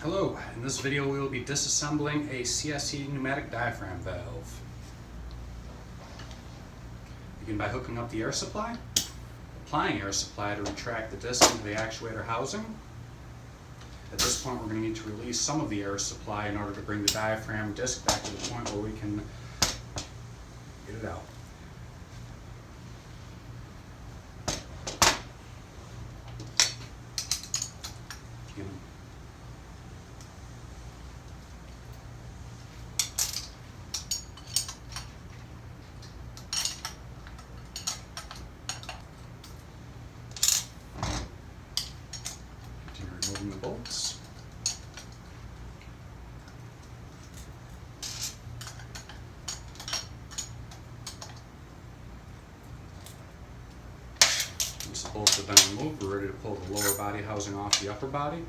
Hello, in this video we will be disassembling a CSE pneumatic diaphragm valve. Begin by hooking up the air supply, applying air supply to retract the disc into the actuator housing. At this point we're going to need to release some of the air supply in order to bring the diaphragm disc back to the point where we can get it out. Removing the bolts. Once the bolts have been removed, we're ready to pull the lower body housing off the upper body.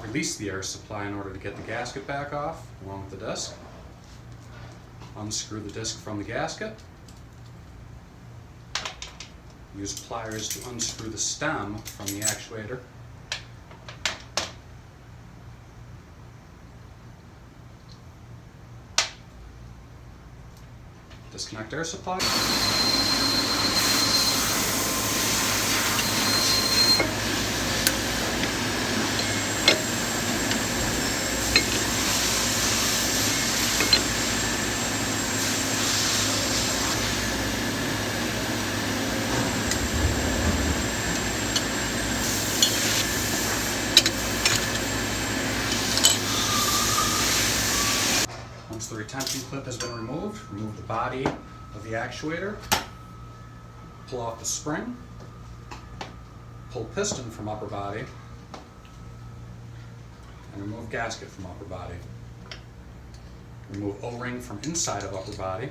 Release the air supply in order to get the gasket back off, along with the disc. Unscrew the disc from the gasket. Use pliers to unscrew the stem from the actuator. Disconnect air supply. Once the retention clip has been removed, remove the body of the actuator, pull off the spring, pull piston from upper body, and remove gasket from upper body. Remove O-ring from inside of upper body,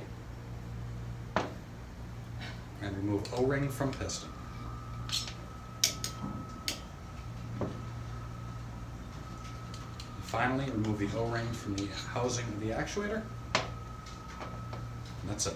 and remove O-ring from piston. Finally, remove the O-ring from the housing of the actuator, and that's it.